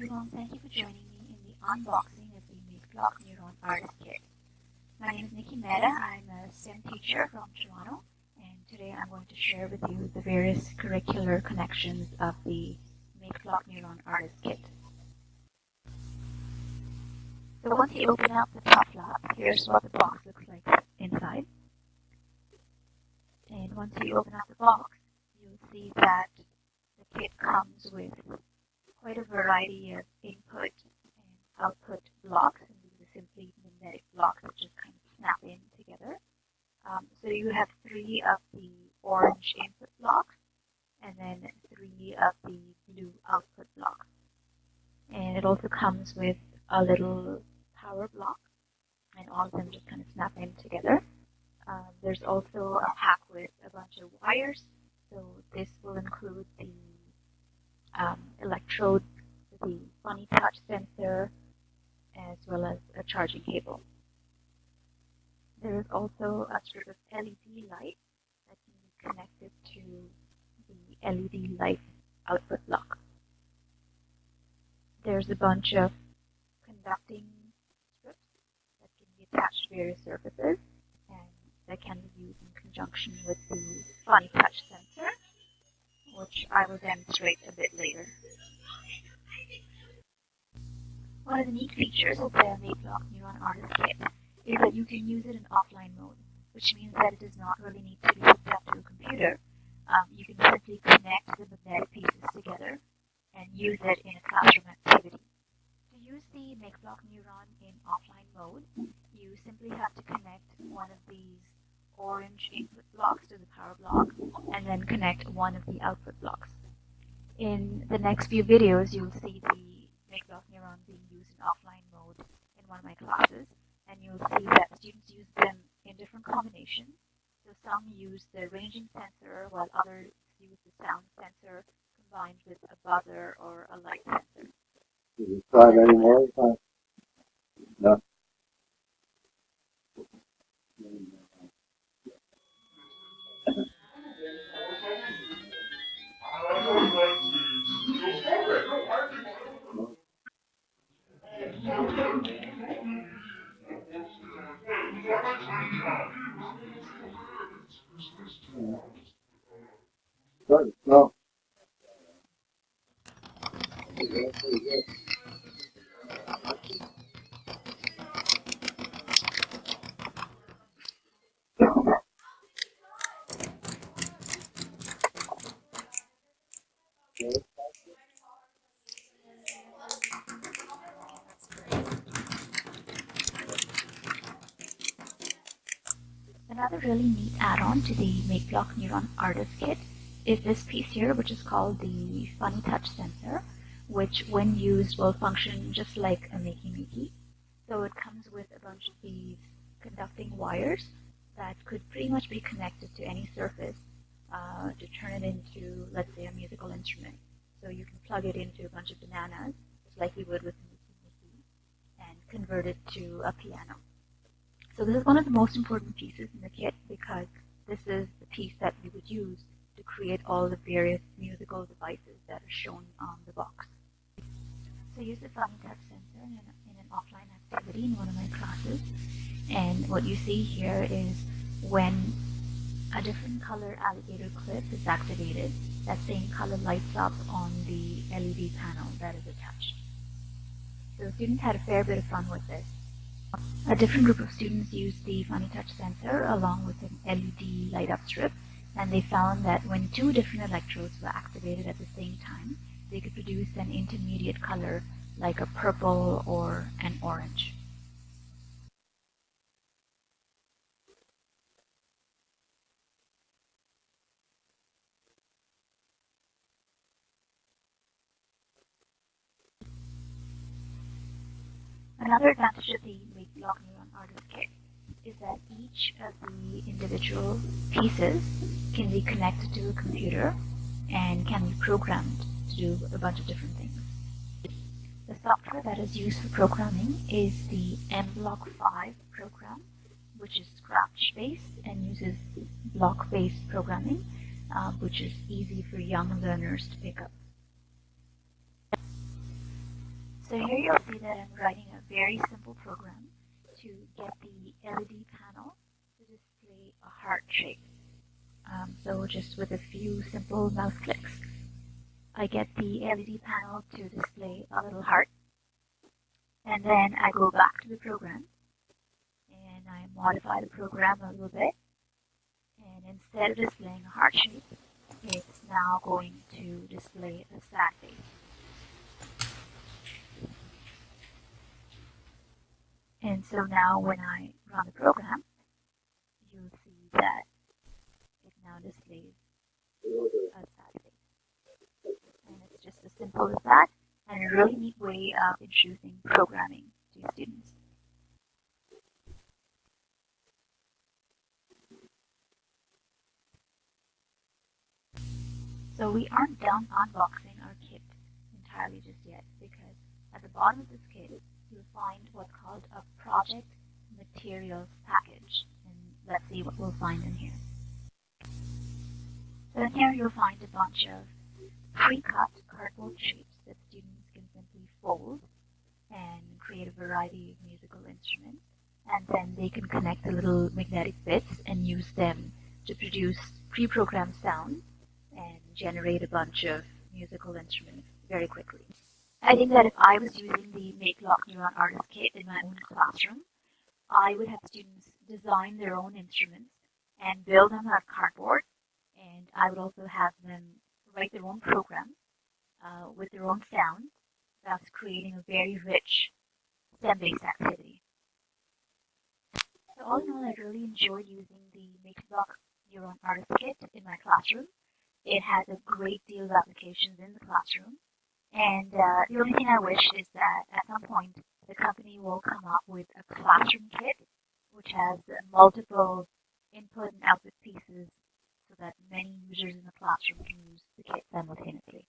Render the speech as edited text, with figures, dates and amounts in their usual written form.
everyone, thank you for joining me in the unboxing of the Makeblock Neuron Artist Kit. My name is Niki Mehta. I'm a STEM teacher from Toronto, and today I'm going to share with you the various curricular connections of the Makeblock Neuron Artist Kit. So once you open up the top flap, here's what the box looks like inside. And once you open up the box, you'll see that the kit comes with quite a variety of input and output blocks, and these are simply magnetic blocks that just kind of snap in together. So you have 3 of the orange input blocks and then 3 of the blue output blocks. And it also comes with a little power block, and all of them just kind of snap in together. There's also a pack with a bunch of wires, so this will include the electrode, the funny touch sensor, as well as a charging cable. There is also a strip of LED light that can be connected to the LED light output block. There's a bunch of conducting strips that can be attached to various surfaces, and that can be used in conjunction with the funny touch sensor, which I will demonstrate a bit later. One of the neat features of the Makeblock Neuron Artist Kit is that you can use it in offline mode, which means that it does not really need to be hooked up to a computer. You can simply connect the magnetic pieces together and use it in a classroom activity. To use the Makeblock Neuron in offline mode, you simply have to connect one of these orange input blocks to the power block and then connect one of the output blocks. In the next few videos, you'll see the Makeblock Neuron being used in offline mode in one of my classes, and you'll see that students use them in different combinations. So some use the ranging sensor, while others use the sound sensor combined with a buzzer or a light sensor. Did you try it anymore? No. Good. No. Another really neat add-on to the Makeblock Neuron Artist Kit is this piece here, which is called the Funny Touch Sensor, which when used will function just like a Makey. So it comes with a bunch of these conducting wires that could pretty much be connected to any surface to turn it into, let's say, a musical instrument. So you can plug it into a bunch of bananas, just like you would with Niki, and convert it to a piano. So this is one of the most important pieces in the kit because this is the piece that we would use to create all the various musical devices that are shown on the box. So I use the Funny Touch sensor in an offline activity in one of my classes, and what you see here is when a different color alligator clip is activated, that same color lights up on the LED panel that is attached. So students had a fair bit of fun with this. A different group of students used the Funny Touch sensor along with an LED light-up strip, and they found that when 2 different electrodes were activated at the same time, they could produce an intermediate color like a purple or an orange. Another advantage of the Makeblock Neuron Artist Kit is that each of the individual pieces can be connected to a computer and can be programmed to do a bunch of different things. The software that is used for programming is the mBlock 5 program, which is Scratch-based and uses block-based programming, which is easy for young learners to pick up. So here you'll see that I'm writing a very simple program to get the LED panel to display a heart shape. So just with a few simple mouse clicks, I get the LED panel to display a little heart. And then I go back to the program and I modify the program a little bit. And instead of displaying a heart shape, it's now going to display a sad face. And so now when I run the program, you'll see that it now displays a sad face. And it's just as simple as that, and a really neat way of introducing programming to your students. So we aren't done unboxing our kit entirely just yet, because at the bottom of this kit, you'll find what's called a project materials package. And let's see what we'll find in here. So in here you'll find a bunch of pre-cut cardboard shapes that students can simply fold and create a variety of musical instruments. And then they can connect the little magnetic bits and use them to produce pre-programmed sound and generate a bunch of musical instruments very quickly. I think that if I was using the Makeblock Neuron Artist Kit in my own classroom, I would have students design their own instruments and build them out of cardboard, and I would also have them write their own programs with their own sounds, thus creating a very rich STEM-based activity. So all in all, I really enjoyed using the Makeblock Neuron Artist Kit in my classroom. It has a great deal of applications in the classroom. And the only thing I wish is that at some point the company will come up with a classroom kit which has multiple input and output pieces so that many users in the classroom can use the kit simultaneously.